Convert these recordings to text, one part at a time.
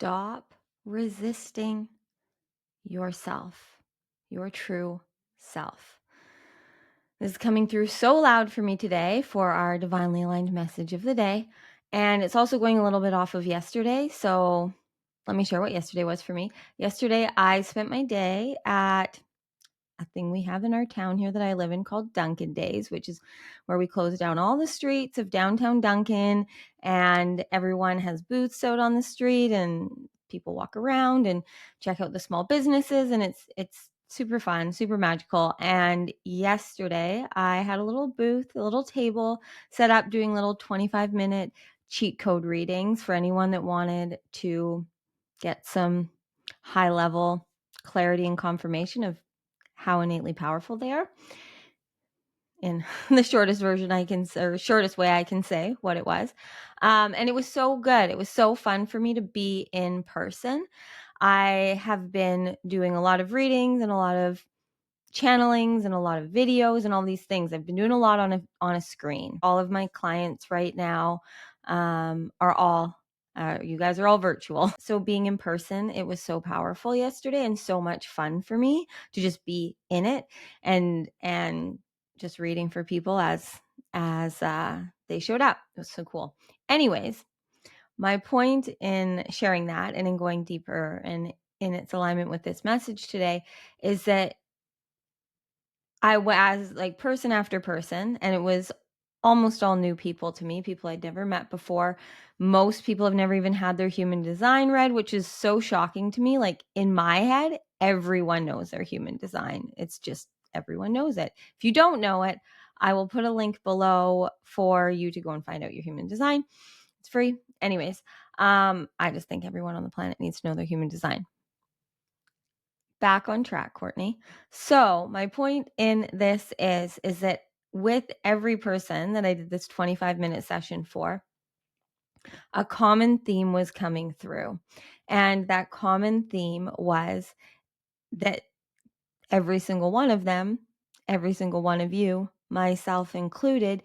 Stop resisting yourself, your true self. This is coming through so loud for me today for our divinely aligned message of the day. And it's also going a little bit off of yesterday. So let me share what yesterday was for me. Yesterday, I spent my day at a thing we have in our town here that I live in called Dunkin' Days, which is where we close down all the streets of downtown Dunkin', and everyone has booths out on the street, and people walk around and check out the small businesses, and it's super fun, super magical. And yesterday I had a little booth, a little table set up doing little 25-minute cheat code readings for anyone that wanted to get some high level clarity and confirmation of how innately powerful they are. In the shortest version or shortest way I can say what it was. And it was so good. It was so fun for me to be in person. I have been doing a lot of readings and a lot of channelings and a lot of videos and all these things. I've been doing a lot on a screen. All of my clients right now are all you guys are all virtual. So being in person, it was so powerful yesterday and so much fun for me to just be in it and just reading for people as they showed up. It was so cool. Anyways, my point in sharing that and in going deeper and in its alignment with this message today is that I was like person after person, and it was almost all new people to me, people I'd never met before. Most people have never even had their human design read, which is so shocking to me. Like in my head, everyone knows their human design. It's just everyone knows it. If you don't know it, I will put a link below for you to go and find out your human design. It's free. Anyways, I just think everyone on the planet needs to know their human design. Back on track, Courtney. So my point in this is that with every person that I did this 25-minute session for, a common theme was coming through. And that common theme was that every single one of them, every single one of you, myself included,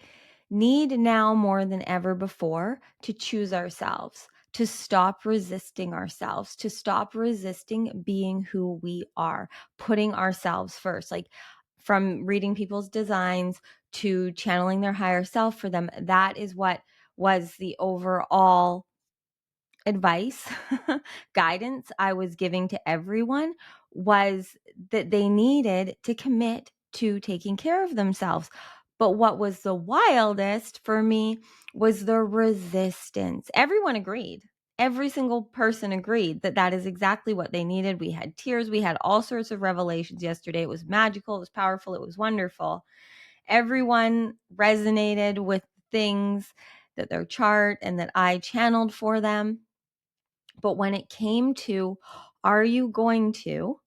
need now more than ever before to choose ourselves, to stop resisting ourselves, to stop resisting being who we are, putting ourselves first. Like from reading people's designs to channeling their higher self for them, that is what was the overall advice, guidance I was giving to everyone, was that they needed to commit to taking care of themselves. But what was the wildest for me was the resistance. Everyone agreed. Every single person agreed that that is exactly what they needed. We had tears. We had all sorts of revelations yesterday. It was magical. It was powerful. It was wonderful. Everyone resonated with things that their chart and that I channeled for them. But when it came to, are you going to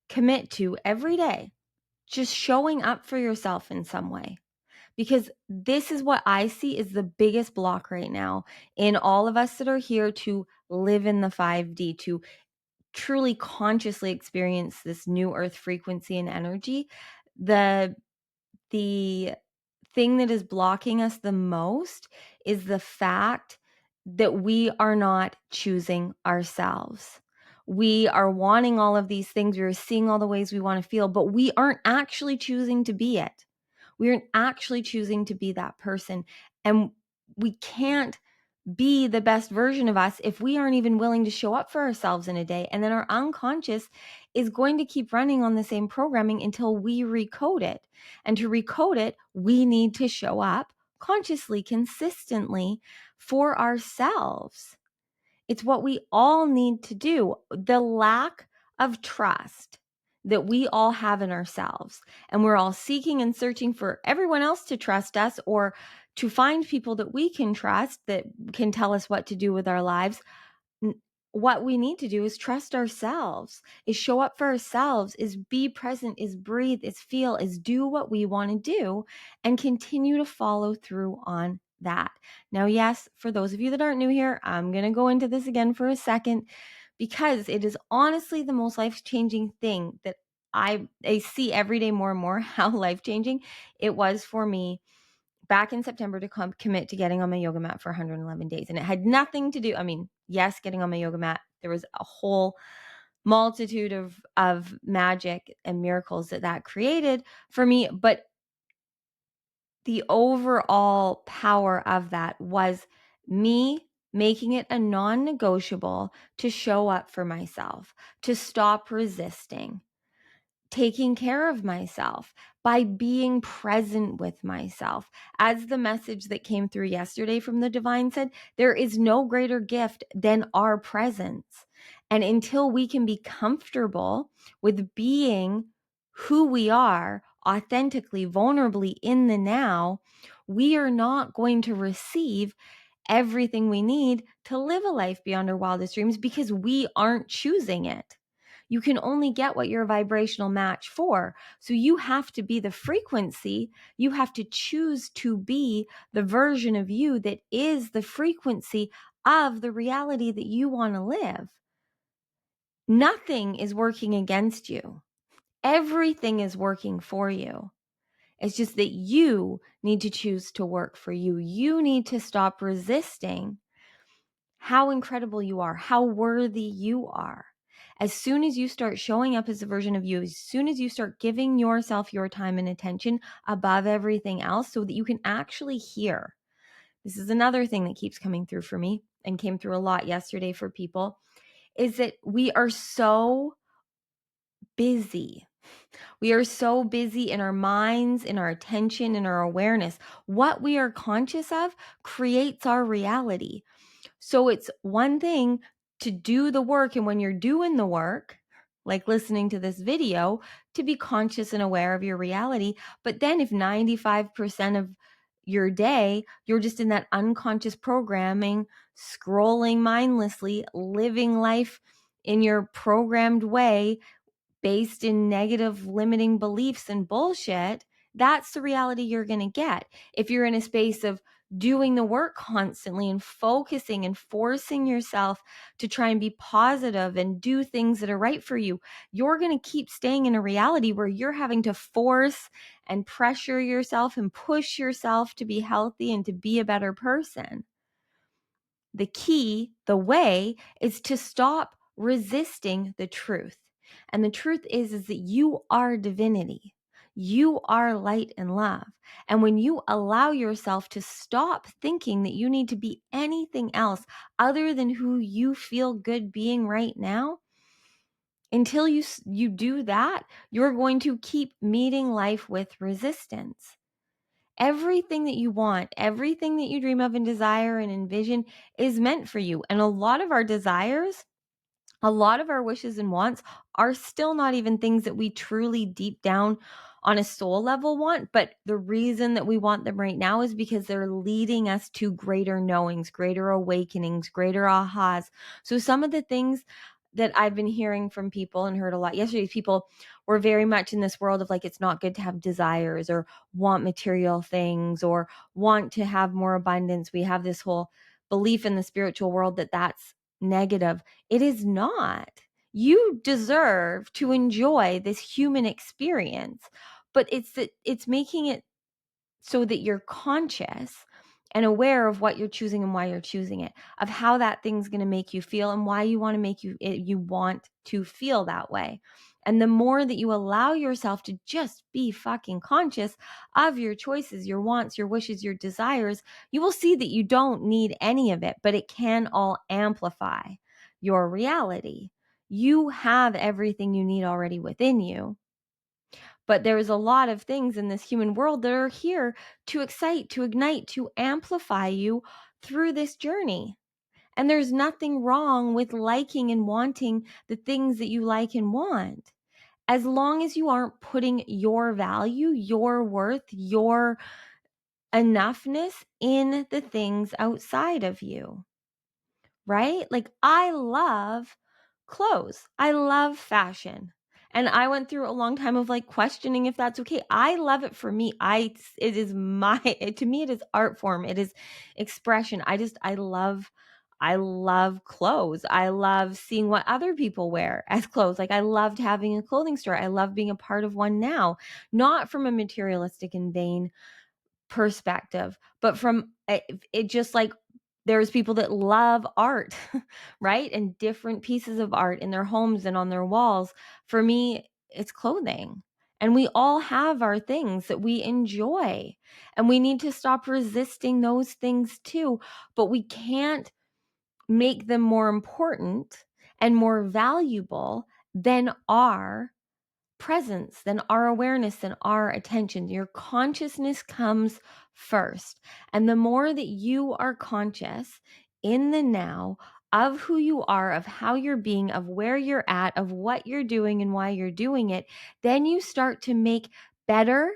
commit to every day just showing up for yourself in some way? Because this is what I see is the biggest block right now in all of us that are here to live in the 5D, to truly consciously experience this new earth frequency and energy. The thing that is blocking us the most is the fact that we are not choosing ourselves. We are wanting all of these things. We are seeing all the ways we want to feel, but we aren't actually choosing to be it. We aren't actually choosing to be that person. And we can't be the best version of us if we aren't even willing to show up for ourselves in a day. And then our unconscious is going to keep running on the same programming until we recode it. And to recode it, we need to show up consciously, consistently for ourselves. It's what we all need to do. The lack of trust that we all have in ourselves, and we're all seeking and searching for everyone else to trust us or to find people that we can trust that can tell us what to do with our lives. What we need to do is trust ourselves, is show up for ourselves, is be present, is breathe, is feel, is do what we want to do, and continue to follow through on that. Now, yes, for those of you that aren't new here, I'm going to go into this again for a second because it is honestly the most life-changing thing that I see every day more and more how life-changing it was for me back in September to commit to getting on my yoga mat for 111 days. And it had nothing to do, I mean, yes, getting on my yoga mat there was a whole multitude of magic and miracles that created for me. But the overall power of that was me making it a non-negotiable to show up for myself, to stop resisting, taking care of myself by being present with myself. As the message that came through yesterday from the divine said, there is no greater gift than our presence. And until we can be comfortable with being who we are authentically, vulnerably in the now, we are not going to receive everything we need to live a life beyond our wildest dreams, because we aren't choosing it. You can only get what you're a vibrational match for. So you have to be the frequency. You have to choose to be the version of you that is the frequency of the reality that you want to live. Nothing is working against you. Everything is working for you. It's just that you need to choose to work for you. You need to stop resisting how incredible you are, how worthy you are. As soon as you start showing up as a version of you, as soon as you start giving yourself your time and attention above everything else so that you can actually hear. This is another thing that keeps coming through for me and came through a lot yesterday for people, is that we are so busy. We are so busy in our minds, in our attention, in our awareness. What we are conscious of creates our reality. So it's one thing to do the work, and when you're doing the work, like listening to this video, to be conscious and aware of your reality. But then if 95% of your day, you're just in that unconscious programming, scrolling mindlessly, living life in your programmed way, based in negative limiting beliefs and bullshit, that's the reality you're going to get. If you're in a space of doing the work constantly and focusing and forcing yourself to try and be positive and do things that are right for you, you're going to keep staying in a reality where you're having to force and pressure yourself and push yourself to be healthy and to be a better person. The key, the way, is to stop resisting the truth. And the truth is that you are divinity. You are light and love. And when you allow yourself to stop thinking that you need to be anything else other than who you feel good being right now, until you do that, you're going to keep meeting life with resistance. Everything that you want, everything that you dream of and desire and envision is meant for you. And a lot of our desires, a lot of our wishes and wants are still not even things that we truly deep down on a soul level want. But the reason that we want them right now is because they're leading us to greater knowings, greater awakenings, greater ahas. So some of the things that I've been hearing from people and heard a lot yesterday, people were very much in this world of like, it's not good to have desires or want material things or want to have more abundance. We have this whole belief in the spiritual world that that's negative. It is not. You deserve to enjoy this human experience, but it's making it so that you're conscious and aware of what you're choosing and why you're choosing it, of how that thing's going to make you feel and why you want to make you want to feel that way. And the more that you allow yourself to just be fucking conscious of your choices, your wants, your wishes, your desires, you will see that you don't need any of it, but it can all amplify your reality. You have everything you need already within you. But there's a lot of things in this human world that are here to excite, to ignite, to amplify you through this journey. And there's nothing wrong with liking and wanting the things that you like and want, as long as you aren't putting your value, your worth, your enoughness in the things outside of you, right? Like, I love clothes. I love fashion. And I went through a long time of like questioning if that's okay. I love it for me. It is to me, it is art form. It is expression. I love clothes. I love seeing what other people wear as clothes. Like, I loved having a clothing store. I love being a part of one now, not from a materialistic and vain perspective, but from it just like There's people that love art, right? And different pieces of art in their homes and on their walls. For me, it's clothing. And we all have our things that we enjoy. And we need to stop resisting those things too. But we can't make them more important and more valuable than our presence, than our awareness, than our attention. Your consciousness comes first. And the more that you are conscious in the now of who you are, of how you're being, of where you're at, of what you're doing and why you're doing it, then you start to make better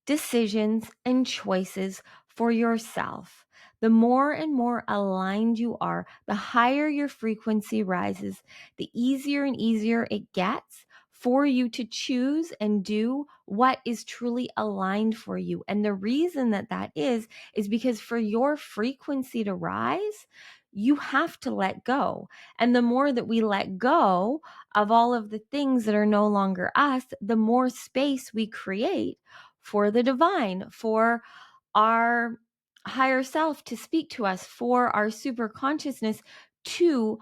decisions and choices for yourself. The more and more aligned you are, the higher your frequency rises, the easier and easier it gets for you to choose and do what is truly aligned for you. And the reason that that is because for your frequency to rise, you have to let go. And the more that we let go of all of the things that are no longer us, the more space we create for the divine, for our higher self to speak to us, for our super consciousness to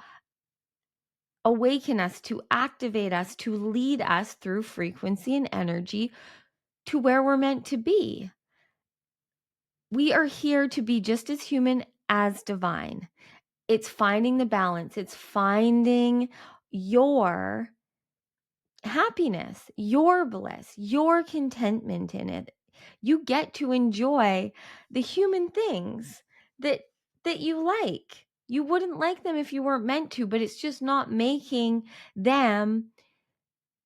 awaken us, to activate us, to lead us through frequency and energy to where we're meant to be. We are here to be just as human as divine. It's finding the balance. It's finding your happiness, your bliss, your contentment in it. You get to enjoy the human things that you like. You wouldn't like them if you weren't meant to, but it's just not making them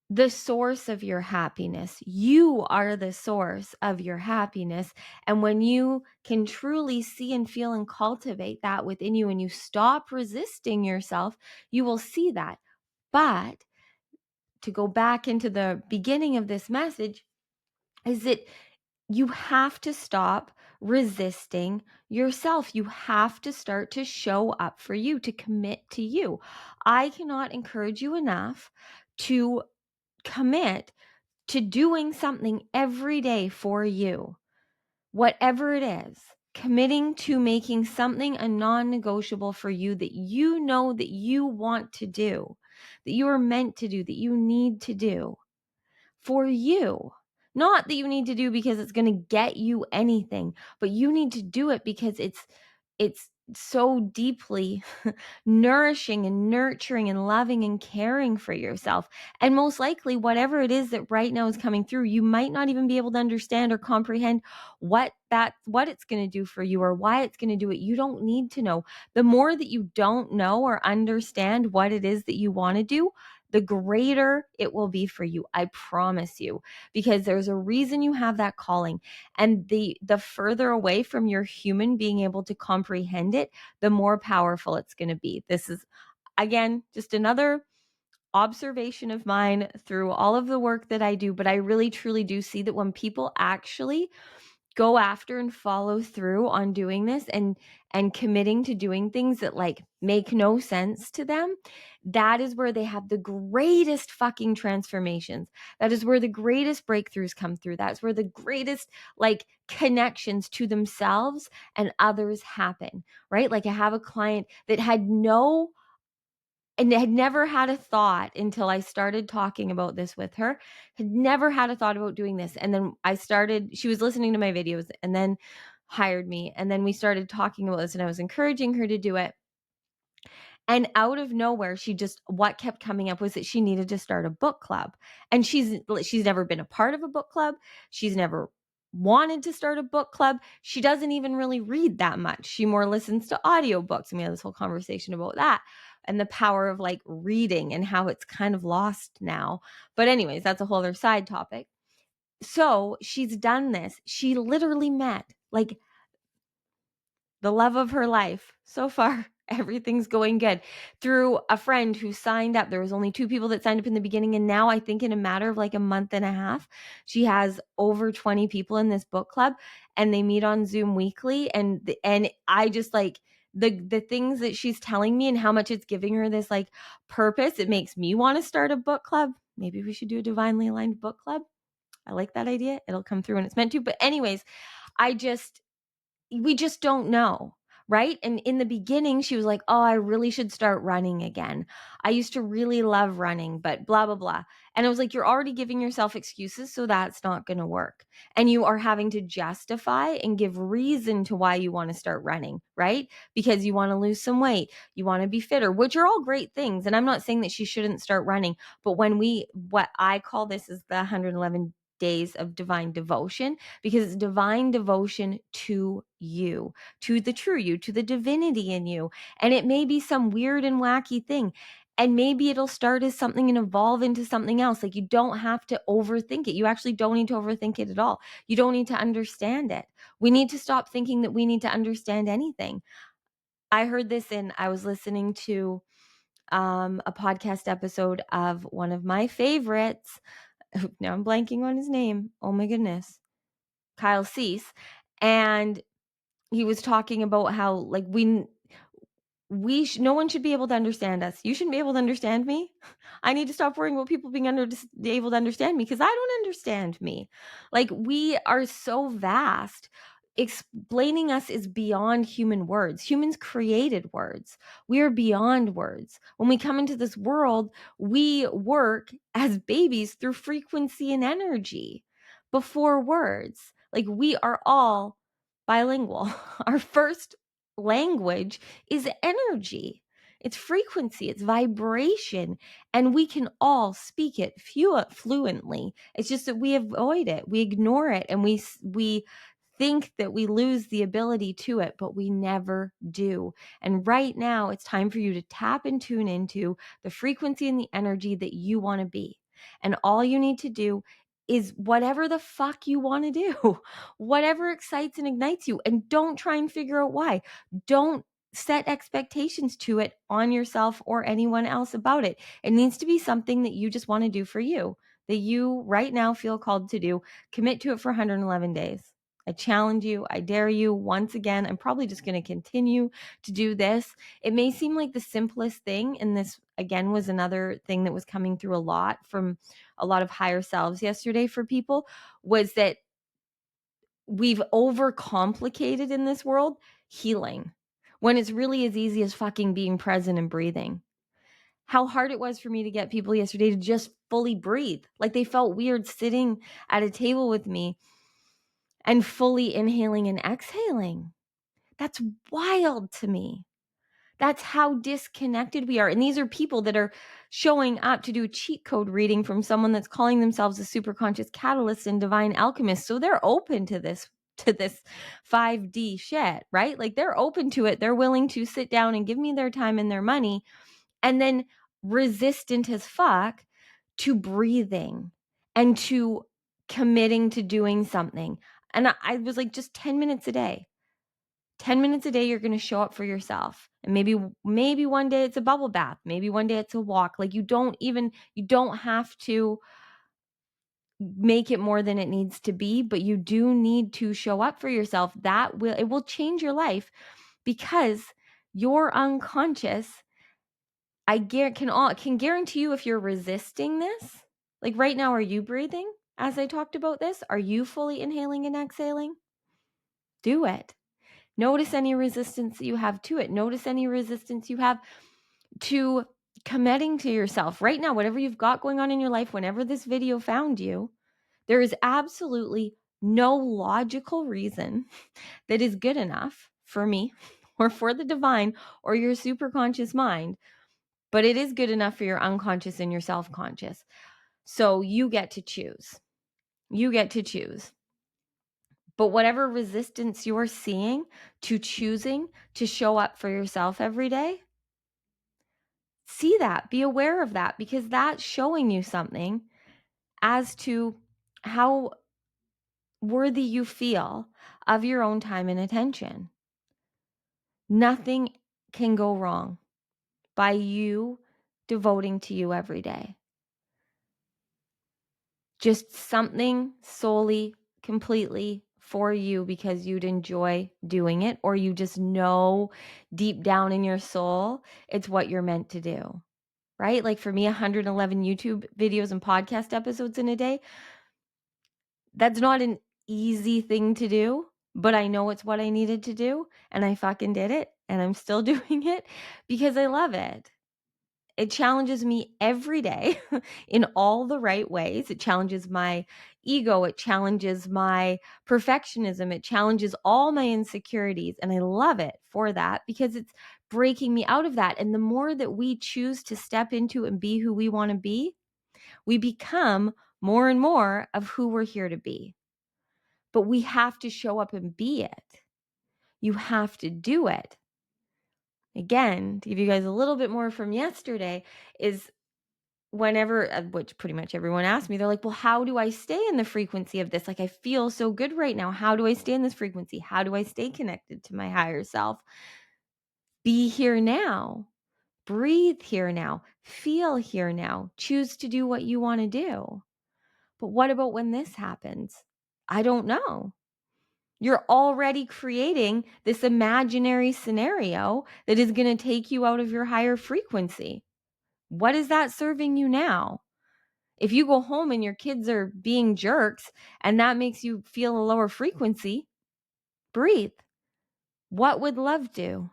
the source of your happiness. You are the source of your happiness. And when you can truly see and feel and cultivate that within you and you stop resisting yourself, you will see that. But to go back into the beginning of this message is that you have to stop resisting yourself. You have to start to show up for you, to commit to you. I cannot encourage you enough to commit to doing something every day for you, whatever it is. Committing to making something a non-negotiable for you that you know that you want to do, that you are meant to do, that you need to do for you. Not that you need to do because it's going to get you anything, but you need to do it because it's so deeply nourishing and nurturing and loving and caring for yourself. And most likely, whatever it is that right now is coming through, you might not even be able to understand or comprehend what it's going to do for you or why it's going to do it. You don't need to know. The more that you don't know or understand what it is that you want to do, the greater it will be for you. I promise you, because there's a reason you have that calling. And the further away from your human being able to comprehend it, the more powerful it's going to be. This is, again, just another observation of mine through all of the work that I do. But I really, truly do see that when people actually go after and follow through on doing this and committing to doing things that like make no sense to them, that is where they have the greatest fucking transformations. That is where the greatest breakthroughs come through. That's where the greatest like connections to themselves and others happen, right? Like I have a client that had never had a thought until I started talking about this with her, had never had a thought about doing this. And then she was listening to my videos and then hired me. And then we started talking about this and I was encouraging her to do it. And out of nowhere, what kept coming up was that she needed to start a book club. And she's never been a part of a book club. She's never wanted to start a book club. She doesn't even really read that much. She more listens to audiobooks. And we had this whole conversation about that and the power of like reading and how it's kind of lost now. But anyways, that's a whole other side topic. So she's done this. She literally met like the love of her life. So far, everything's going good. Through a friend who signed up. There was only 2 people that signed up in the beginning. And now I think in a matter of like a month and a half, she has over 20 people in this book club and they meet on Zoom weekly. And I just like the things that she's telling me and how much it's giving her this like purpose. It makes me want to start a book club. Maybe we should do a divinely aligned book club. I like that idea. It'll come through when it's meant to. But anyways, we just don't know, right? And in the beginning, she was like, oh, I really should start running again. I used to really love running, but blah, blah, blah. And I was like, you're already giving yourself excuses, so that's not going to work. And you are having to justify and give reason to why you want to start running, right? Because you want to lose some weight, you want to be fitter, which are all great things. And I'm not saying that she shouldn't start running, but what I call this is the 111 days of divine devotion, because it's divine devotion to you, to the true you, to the divinity in you. And it may be some weird and wacky thing. And maybe it'll start as something and evolve into something else. Like, you don't have to overthink it. You actually don't need to overthink it at all. You don't need to understand it. We need to stop thinking that we need to understand anything. I heard this I was listening to a podcast episode of one of my favorites. Now I'm blanking on his name. Oh my goodness. Kyle Cease. And he was talking about how, like, no one should be able to understand us. You shouldn't be able to understand me. I need to stop worrying about people being able to understand me, because I don't understand me. Like, we are so vast. Explaining us is beyond human words. Humans created words. We are beyond words. When we come into this world, we work as babies through frequency and energy before words. Like, we are all bilingual. Our first language is energy. It's frequency, it's vibration, and we can all speak it fluently. It's just that we avoid it, we ignore it, and we think that we lose the ability to it, but we never do. And right now, it's time for you to tap and tune into the frequency and the energy that you want to be. And all you need to do is whatever the fuck you want to do, whatever excites and ignites you. And don't try and figure out why. Don't set expectations to it on yourself or anyone else about it. It needs to be something that you just want to do for you, that you right now feel called to do. Commit to it for 111 days. I challenge you. I dare you. Once again, I'm probably just going to continue to do this. It may seem like the simplest thing. And this, again, was another thing that was coming through a lot from a lot of higher selves yesterday for people, was that we've overcomplicated in this world healing, when it's really as easy as fucking being present and breathing. How hard it was for me to get people yesterday to just fully breathe. Like, they felt weird sitting at a table with me and fully inhaling and exhaling. That's wild to me. That's how disconnected we are. And these are people that are showing up to do a cheat code reading from someone that's calling themselves a superconscious catalyst and divine alchemist. So they're open to this 5D shit, right? Like, they're open to it. They're willing to sit down and give me their time and their money, and then resistant as fuck to breathing and to committing to doing something. And I was like, just 10 minutes a day. 10 minutes a day, you're going to show up for yourself. And maybe one day it's a bubble bath. Maybe one day it's a walk. Like, you don't have to make it more than it needs to be, but you do need to show up for yourself. It will change your life, because your unconscious, can guarantee you, if you're resisting this, like right now, are you breathing as I talked about this? Are you fully inhaling and exhaling? Do it. Notice any resistance that you have to it. Notice any resistance you have to committing to yourself. Right now, whatever you've got going on in your life, whenever this video found you, there is absolutely no logical reason that is good enough for me or for the divine or your superconscious mind, but it is good enough for your unconscious and your self-conscious. So you get to choose. You get to choose. But whatever resistance you're seeing to choosing to show up for yourself every day, see that, be aware of that, because that's showing you something as to how worthy you feel of your own time and attention. Nothing can go wrong by you devoting to you every day. Just something solely, completely for you, because you'd enjoy doing it, or you just know deep down in your soul it's what you're meant to do, right? Like, for me, 111 YouTube videos and podcast episodes in a day, that's not an easy thing to do, but I know it's what I needed to do, and I fucking did it, and I'm still doing it because I love it. It challenges me every day in all the right ways. It challenges my ego. It challenges my perfectionism. It challenges all my insecurities. And I love it for that because it's breaking me out of that. And the more that we choose to step into and be who we want to be, we become more and more of who we're here to be. But we have to show up and be it. You have to do it. Again, to give you guys a little bit more from yesterday, is whenever, which pretty much everyone asks me, they're like, well, how do I stay in the frequency of this? Like, I feel so good right now. How do I stay in this frequency? How do I stay connected to my higher self? Be here now. Breathe here now. Feel here now. Choose to do what you want to do. But what about when this happens? I don't know. You're already creating this imaginary scenario that is going to take you out of your higher frequency. What is that serving you now? If you go home and your kids are being jerks and that makes you feel a lower frequency, breathe. What would love do?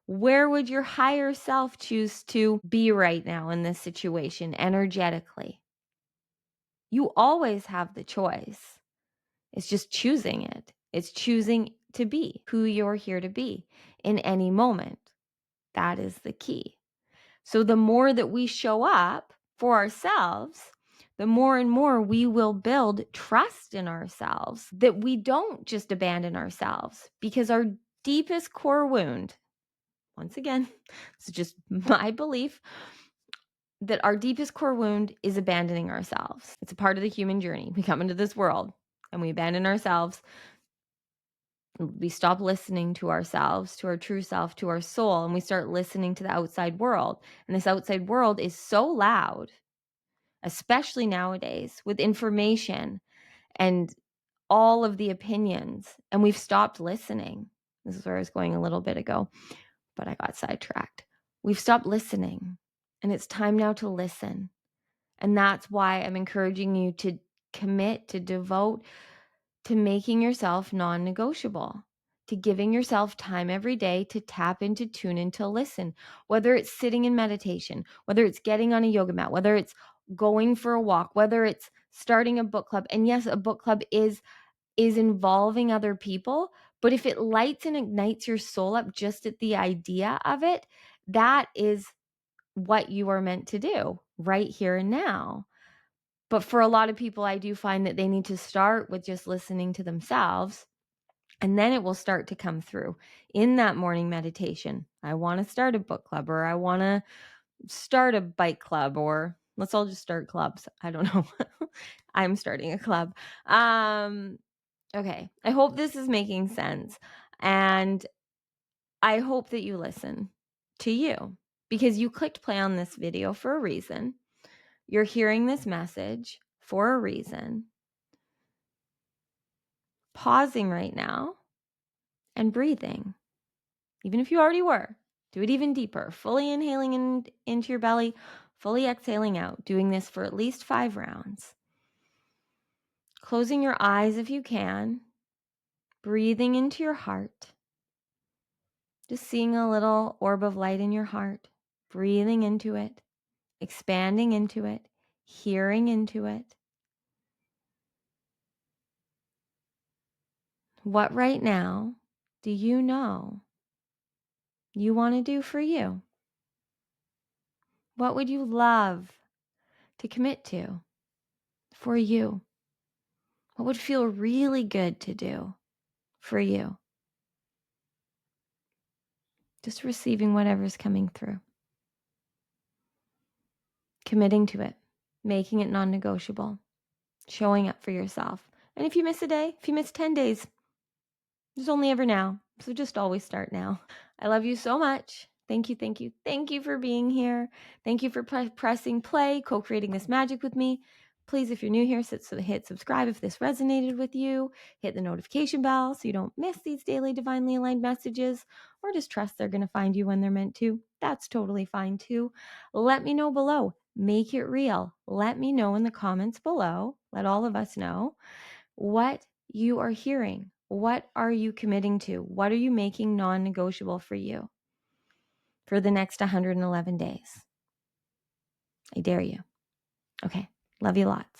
Where would your higher self choose to be right now in this situation energetically? You always have the choice. It's just choosing it. It's choosing to be who you're here to be in any moment. That is the key. So the more that we show up for ourselves, the more and more we will build trust in ourselves that we don't just abandon ourselves, because our deepest core wound, once again, this is just my belief, that our deepest core wound is abandoning ourselves. It's a part of the human journey. We come into this world and we abandon ourselves. We stop listening to ourselves, to our true self, to our soul, and we start listening to the outside world. And this outside world is so loud, especially nowadays with information and all of the opinions, and we've stopped listening. This is where I was going a little bit ago, but I got sidetracked. We've stopped listening, and it's time now to listen. And that's why I'm encouraging you to commit, to devote to making yourself non-negotiable, to giving yourself time every day to tap into, tune in, to listen, whether it's sitting in meditation, whether it's getting on a yoga mat, whether it's going for a walk, whether it's starting a book club. And yes, a book club is involving other people, but if it lights and ignites your soul up just at the idea of it, that is what you are meant to do right here and now. But for a lot of people, I do find that they need to start with just listening to themselves, and then it will start to come through in that morning meditation. I want to start a book club, or I want to start a bike club, or let's all just start clubs. I don't know. I'm starting a club. Okay. I hope this is making sense. And I hope that you listen to you, because you clicked play on this video for a reason. You're hearing this message for a reason. Pausing right now and breathing. Even if you already were, do it even deeper. Fully inhaling into your belly, fully exhaling out. Doing this for at least 5 rounds. Closing your eyes if you can. Breathing into your heart. Just seeing a little orb of light in your heart. Breathing into it. Expanding into it. Hearing into it. What right now do you know you want to do for you? What would you love to commit to for you? What would feel really good to do for you? Just receiving whatever's coming through. Committing to it. Making it non-negotiable. Showing up for yourself. And if you miss a day, if you miss 10 days, there's only ever now. So just always start now. I love you so much. Thank you, thank you, thank you for being here. Thank you for pressing play, co-creating this magic with me. Please, if you're new here, hit subscribe if this resonated with you. Hit the notification bell so you don't miss these daily divinely aligned messages, or just trust they're going to find you when they're meant to. That's totally fine too. Let me know below. Make it real. Let me know in the comments below. Let all of us know what you are hearing, What are you committing to? What are you making non-negotiable for you for the next 111 days? I dare you. Okay. Love you lots.